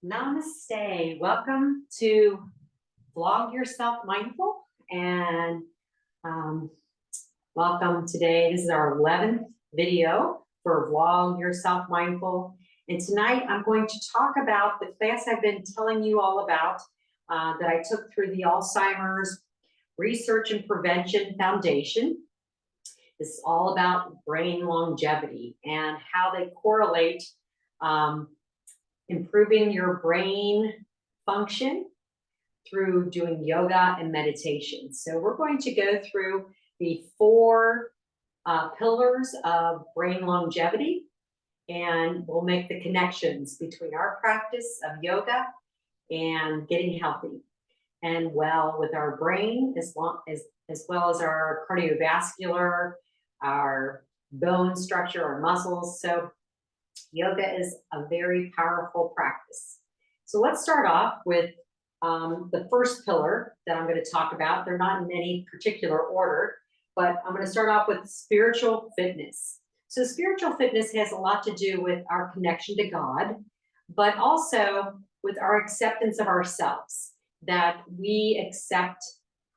Namaste. Welcome to Vlog Yourself Mindful and um, welcome today. This is our 11th video for Vlog Yourself Mindful. And tonight I'm going to talk about the class I've been telling you all about that I took through the Alzheimer's Research and Prevention Foundation. This is all about brain longevity and how they correlate improving your brain function through doing yoga and meditation. So we're going to go through the four pillars of brain longevity, and we'll make the connections between our practice of yoga and getting healthy and well with our brain, as well as our cardiovascular, our bone structure, our muscles. So yoga is a very powerful practice. So let's start off with the first pillar that I'm going to talk about. They're not in any particular order, but I'm going to start off with spiritual fitness. So spiritual fitness has a lot to do with our connection to God, but also with our acceptance of ourselves, that we accept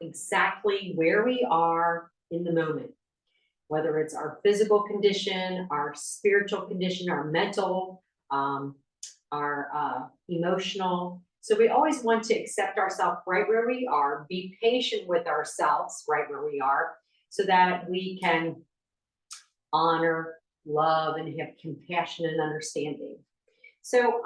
exactly where we are in the moment, whether it's our physical condition, our spiritual condition, our mental, our emotional. So we always want to accept ourselves right where we are, be patient with ourselves right where we are, so that we can honor, love, and have compassion and understanding. So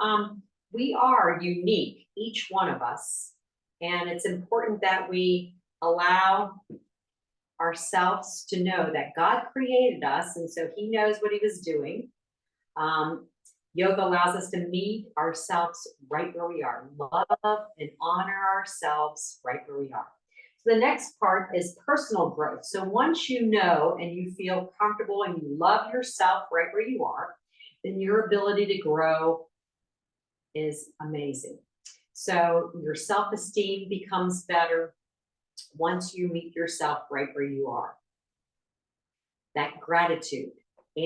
we are unique, each one of us, and it's important that we allow ourselves to know that God created us, and so he knows what he was doing. Yoga allows us to meet ourselves right where we are, love and honor ourselves right where we are. So the next part is personal growth. So once you know and you feel comfortable and you love yourself right where you are, then your ability to grow is amazing. So your self-esteem becomes better once you meet yourself right where you are. That gratitude,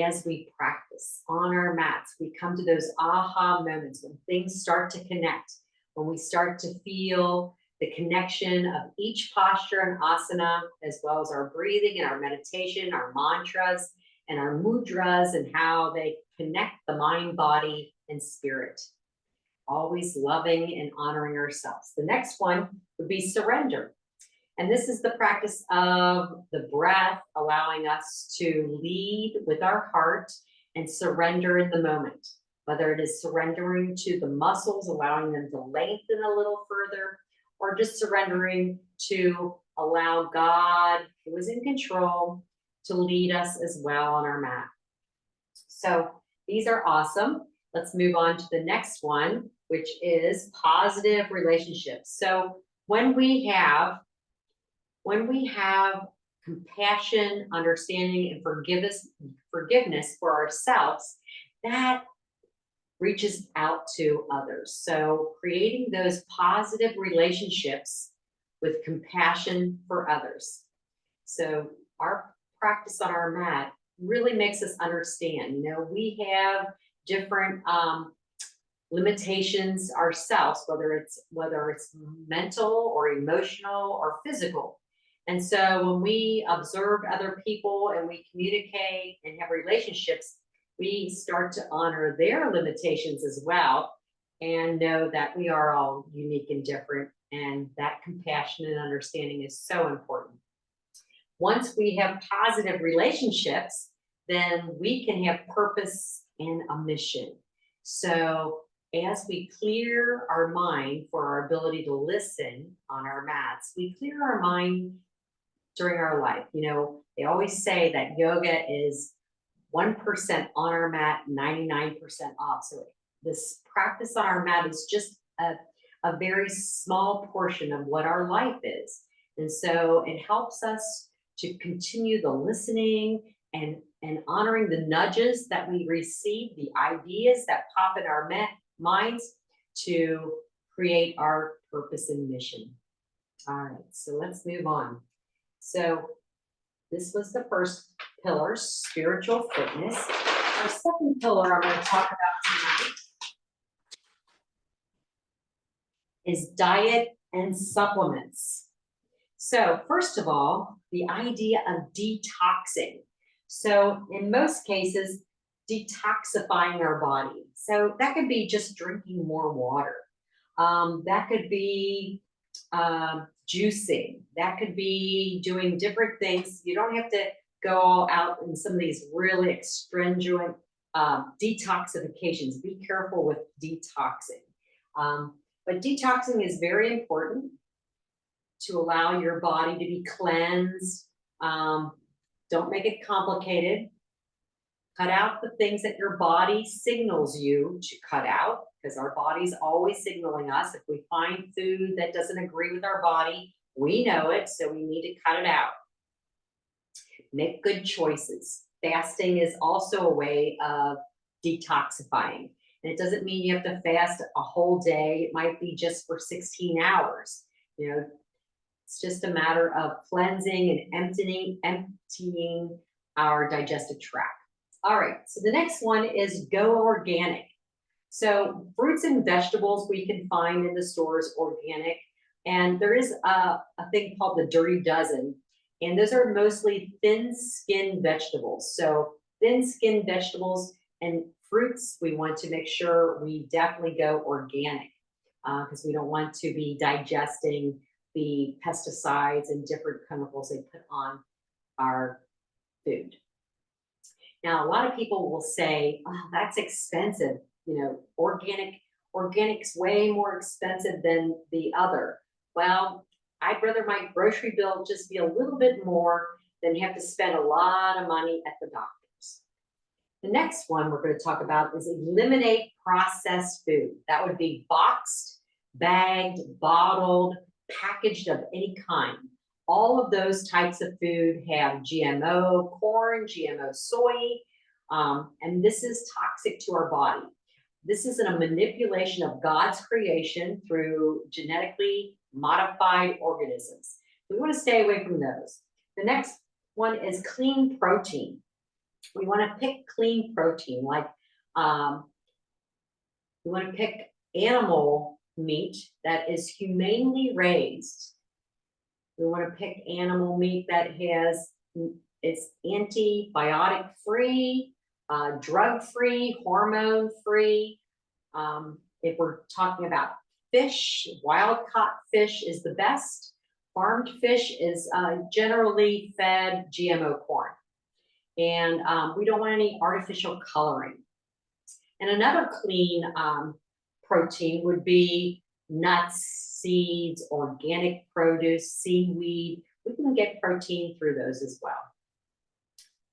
as we practice on our mats, we come to those aha moments when things start to connect, when we start to feel the connection of each posture and asana, as well as our breathing and our meditation, our mantras and our mudras, and how they connect the mind, body, and spirit. Always loving and honoring ourselves. The next one would be surrender. And this is the practice of the breath, allowing us to lead with our heart and surrender in the moment, whether it is surrendering to the muscles, allowing them to lengthen a little further, or just surrendering to allow God, who is in control, to lead us as well on our mat. So these are awesome. Let's move on to the next one, which is positive relationships. So when we have compassion, understanding, and forgiveness for ourselves, that reaches out to others. So creating those positive relationships with compassion for others. So our practice on our mat really makes us understand, we have different limitations ourselves, whether it's mental or emotional or physical. And so when we observe other people and we communicate and have relationships, we start to honor their limitations as well and know that we are all unique and different, and that compassion and understanding is so important. Once we have positive relationships, then we can have purpose and a mission. So as we clear our mind for our ability to listen on our mats, we clear our mind during our life. They always say that yoga is 1% on our mat, 99% off. So this practice on our mat is just a very small portion of what our life is. And so it helps us to continue the listening and honoring the nudges that we receive, the ideas that pop in our minds to create our purpose and mission. All right, so let's move on. So this was the first pillar, spiritual fitness. Our second pillar I'm going to talk about tonight is diet and supplements. So first of all, the idea of detoxing. So in most cases, detoxifying our body. So that could be just drinking more water. That could be juicing. That could be doing different things. You don't have to go all out in some of these really extravagant detoxifications. Be careful with detoxing. But detoxing is very important to allow your body to be cleansed. Don't make it complicated. Cut out the things that your body signals you to cut out, because our body's always signaling us. If we find food that doesn't agree with our body, we know it, so we need to cut it out. Make good choices. Fasting is also a way of detoxifying. And it doesn't mean you have to fast a whole day. It might be just for 16 hours. You know, it's just a matter of cleansing and emptying our digestive tract. All right, so the next one is go organic. So fruits and vegetables we can find in the stores organic. And there is a thing called the Dirty Dozen. And those are mostly thin-skinned vegetables. So thin-skinned vegetables and fruits, we want to make sure we definitely go organic, because we don't want to be digesting the pesticides and different chemicals they put on our food. Now, a lot of people will say, oh, that's expensive. You know, organic's way more expensive than the other. Well, I'd rather my grocery bill just be a little bit more than have to spend a lot of money at the doctor's. The next one we're going to talk about is eliminate processed food. That would be boxed, bagged, bottled, packaged of any kind. All of those types of food have GMO corn, GMO soy, and this is toxic to our body. This is a manipulation of God's creation through genetically modified organisms. We want to stay away from those. The next one is clean protein. We want to pick clean protein, like we want to pick animal meat that is humanely raised. We want to pick animal meat that it's antibiotic free, drug free, hormone free. If we're talking about fish, wild caught fish is the best. Farmed fish is generally fed GMO corn. And we don't want any artificial coloring. And another clean protein would be nuts, seeds, organic produce, seaweed. We can get protein through those as well.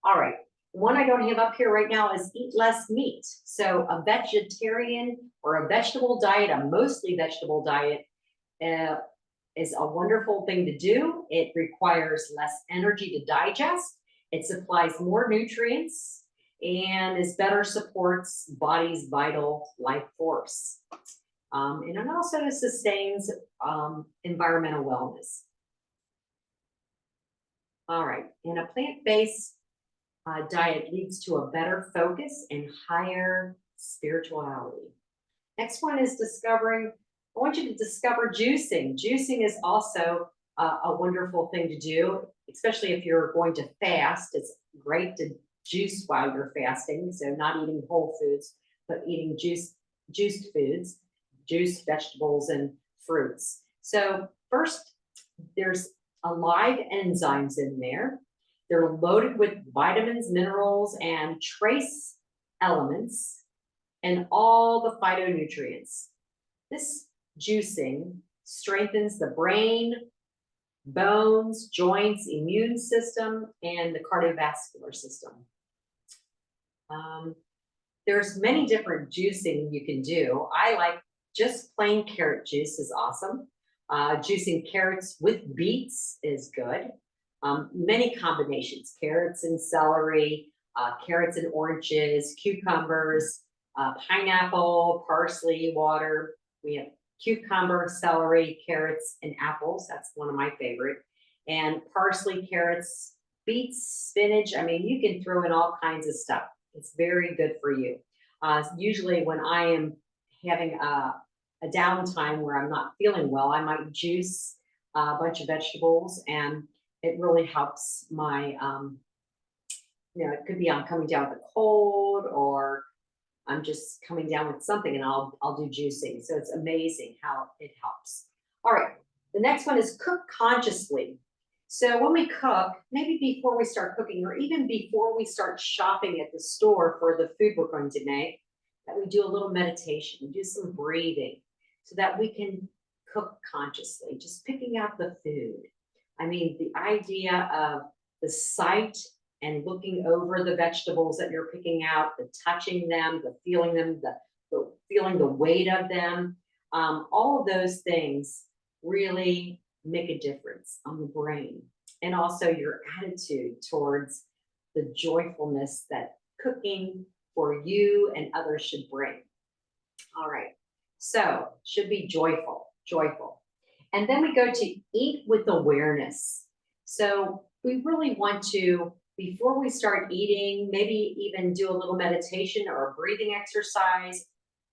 All right, one I don't have up here right now is eat less meat. So a vegetarian or a vegetable diet, a mostly vegetable diet, is a wonderful thing to do. It requires less energy to digest. It supplies more nutrients and is better supports body's vital life force. And it also sustains environmental wellness. All right, and a plant-based diet leads to a better focus and higher spirituality. Next one is discovering, I want you to discover juicing. Juicing is also a wonderful thing to do, especially if you're going to fast. It's great to juice while you're fasting, so not eating whole foods, but eating juiced foods, juiced vegetables and fruits. So first, there's live enzymes in there. They're loaded with vitamins, minerals, and trace elements, and all the phytonutrients. This juicing strengthens the brain, bones, joints, immune system, and the cardiovascular system. There's many different juicing you can do. I like just plain carrot juice is awesome. Juicing carrots with beets is good. Many combinations, carrots and celery, carrots and oranges, cucumbers, pineapple, parsley, water. We have cucumber, celery, carrots, and apples. That's one of my favorite. And parsley, carrots, beets, spinach. I mean, you can throw in all kinds of stuff. It's very good for you. Usually when I am having a downtime where I'm not feeling well, I might juice a bunch of vegetables, and it really helps my, it could be I'm coming down with a cold, or I'm just coming down with something, and I'll do juicing. So it's amazing how it helps. All right, the next one is cook consciously. So when we cook, maybe before we start cooking, or even before we start shopping at the store for the food we're going to make, that we do a little meditation, we do some breathing, so that we can cook consciously, just picking out the food. I mean, the idea of the sight and looking over the vegetables that you're picking out, the touching them, the feeling them, the feeling the weight of them, all of those things really make a difference on the brain, and also your attitude towards the joyfulness that cooking for you and others should bring. All right, so should be joyful, joyful. And then we go to eat with awareness. So we really want to, before we start eating, maybe even do a little meditation or a breathing exercise,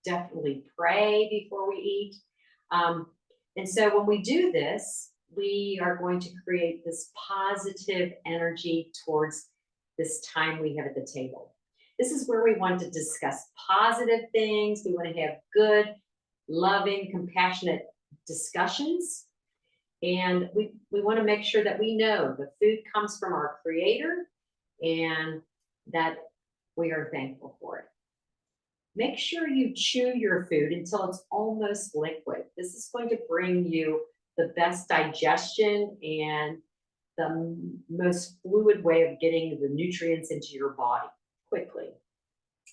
definitely pray before we eat. And so when we do this, we are going to create this positive energy towards this time we have at the table. This is where we want to discuss positive things. We want to have good, loving, compassionate discussions. And we want to make sure that we know the food comes from our Creator and that we are thankful for it. Make sure you chew your food until it's almost liquid. This is going to bring you the best digestion and the most fluid way of getting the nutrients into your body quickly.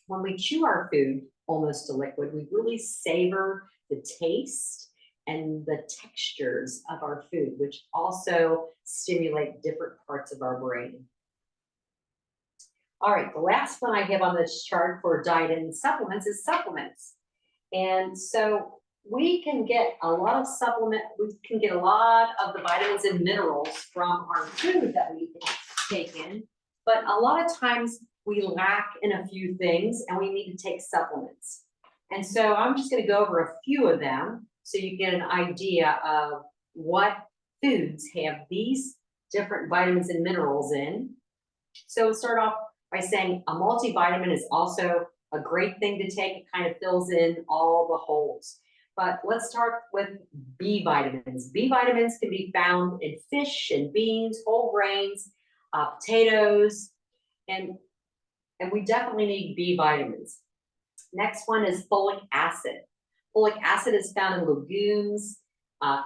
When we chew our food almost to liquid, we really savor the taste and the textures of our food, which also stimulate different parts of our brain. All right, the last one I have on this chart for diet and supplements is supplements. And so we can get a lot of we can get a lot of the vitamins and minerals from our food that we take in, but a lot of times we lack in a few things and we need to take supplements. And so I'm just going to go over a few of them so you get an idea of what foods have these different vitamins and minerals in. So we'll start off by saying a multivitamin is also a great thing to take. It kind of fills in all the holes. But let's start with B vitamins. B vitamins can be found in fish and beans, whole grains, potatoes, and we definitely need B vitamins. Next one is folic acid. Folic acid is found in legumes,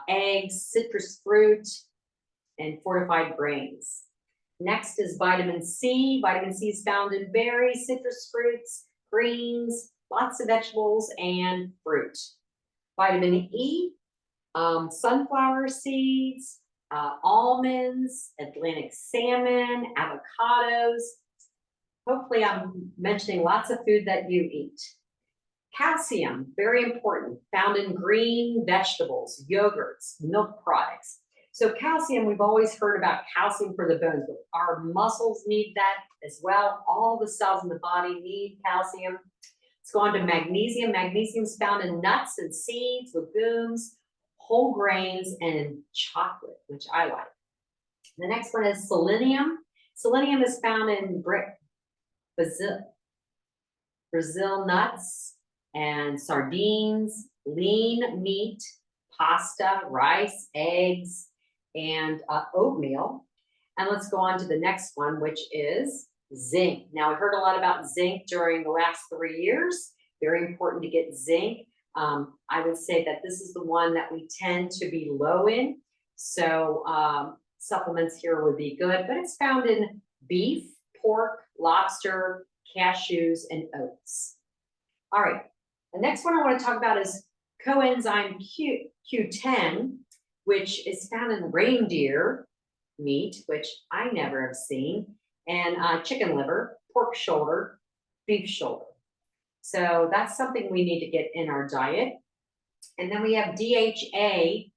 eggs, citrus fruit, and fortified grains. Next is vitamin C. Vitamin C is found in berries, citrus fruits, greens, lots of vegetables, and fruit. Vitamin E, sunflower seeds, almonds, Atlantic salmon, avocados. Hopefully I'm mentioning lots of food that you eat. Calcium, very important, found in green vegetables, yogurts, milk products. So calcium, we've always heard about calcium for the bones, but our muscles need that as well. All the cells in the body need calcium. Let's go on to magnesium. Magnesium is found in nuts and seeds, legumes, whole grains, and chocolate, which I like. The next one is selenium. Selenium is found in Brazil nuts and sardines, lean meat, pasta, rice, eggs, and oatmeal. And let's go on to the next one, which is zinc. Now, we heard a lot about zinc during the last 3 years. Very important to get zinc. I would say that this is the one that we tend to be low in. So supplements here would be good, but it's found in beef, pork, lobster, cashews, and oats. All right, the next one I want to talk about is coenzyme Q10, which is found in reindeer meat, which I never have seen, and chicken liver, pork shoulder, beef shoulder. So that's something we need to get in our diet. And then we have DHA,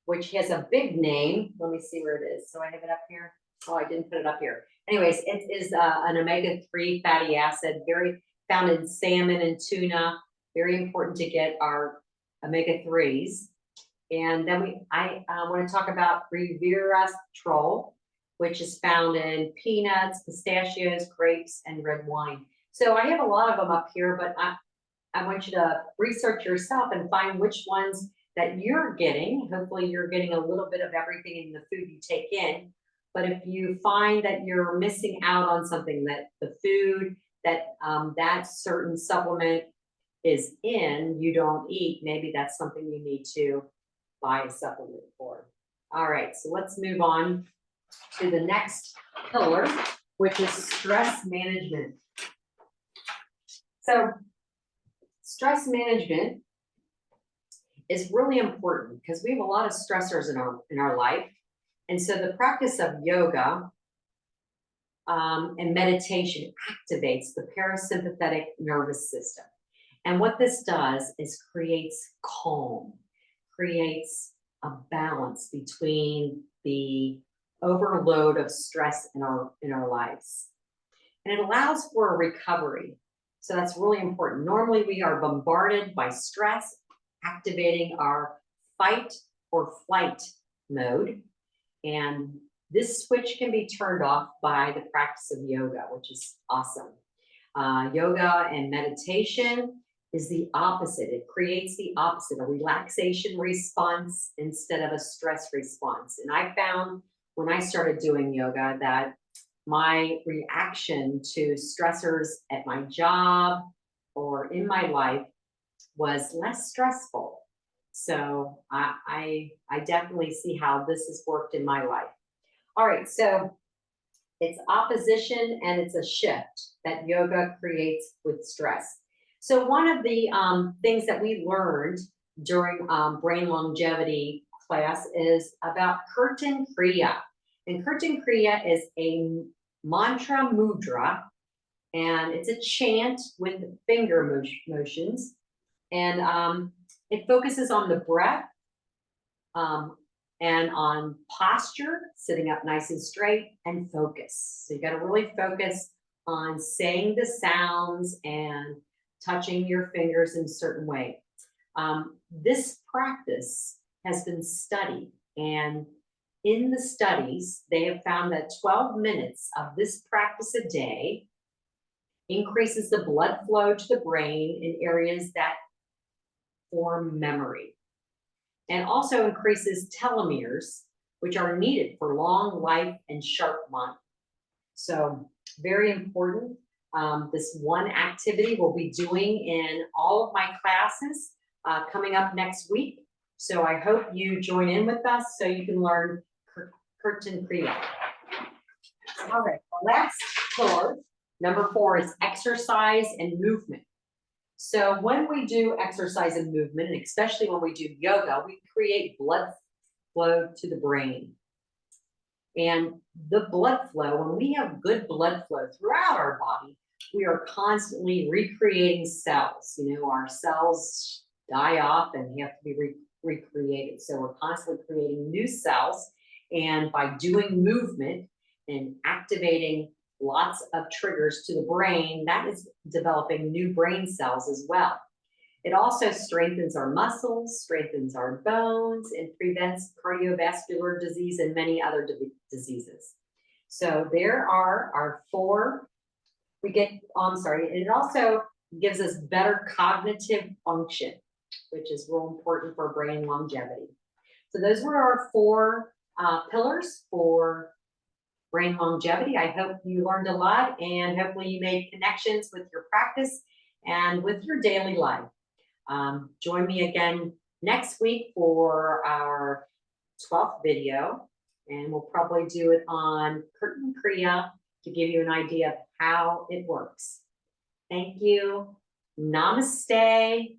which has a big name. Let me see where it is. So I have it up here. Oh, I didn't put it up here. Anyways, it is an omega-3 fatty acid, very found in salmon and tuna. Very important to get our omega-3s. And then I want to talk about resveratrol, which is found in peanuts, pistachios, grapes, and red wine. So I have a lot of them up here, but I want you to research yourself and find which ones that you're getting. Hopefully you're getting a little bit of everything in the food you take in. But if you find that you're missing out on something, that the food that that certain supplement is in, you don't eat, maybe that's something you need to buy a supplement for. All right, so let's move on to the next pillar, which is stress management. So stress management is really important because we have a lot of stressors in our life. And so the practice of yoga and meditation activates the parasympathetic nervous system. And what this does is creates calm, creates a balance between the overload of stress in our lives. And it allows for a recovery. So that's really important. Normally we are bombarded by stress, activating our fight or flight mode. And this switch can be turned off by the practice of yoga, which is awesome. Yoga and meditation is the opposite. It creates the opposite, a relaxation response instead of a stress response. And I found when I started doing yoga that my reaction to stressors at my job or in my life was less stressful. So I definitely see how this has worked in my life. All right, so it's opposition and it's a shift that yoga creates with stress. So one of the things that we learned during brain longevity class is about Kirtan Kriya. And Kirtan Kriya is a mantra mudra, and it's a chant with finger motions. And it focuses on the breath and on posture, sitting up nice and straight, and focus. So you got to really focus on saying the sounds and touching your fingers in a certain way. This practice has been studied, and in the studies, they have found that 12 minutes of this practice a day increases the blood flow to the brain in areas that form memory, and also increases telomeres, which are needed for long life and sharp mind. So very important. This one activity we'll be doing in all of my classes coming up next week. So I hope you join in with us so you can learn Kirtan Kriya. All right, the last pillar, number 4, is exercise and movement. So when we do exercise and movement, and especially when we do yoga, we create blood flow to the brain. And the blood flow, when we have good blood flow throughout our body, we are constantly recreating cells. You know, our cells die off and have to be recreated. So we're constantly creating new cells. And by doing movement and activating lots of triggers to the brain, that is developing new brain cells as well. It also strengthens our muscles, strengthens our bones, and prevents cardiovascular disease and many other diseases. So there are our 4. And it also gives us better cognitive function, which is real important for brain longevity. So those were our 4 pillars for brain longevity. I hope you learned a lot, and hopefully you made connections with your practice and with your daily life. Join me again next week for our 12th video, and we'll probably do it on Kirtan Kriya to give you an idea of how it works. Thank you. Namaste.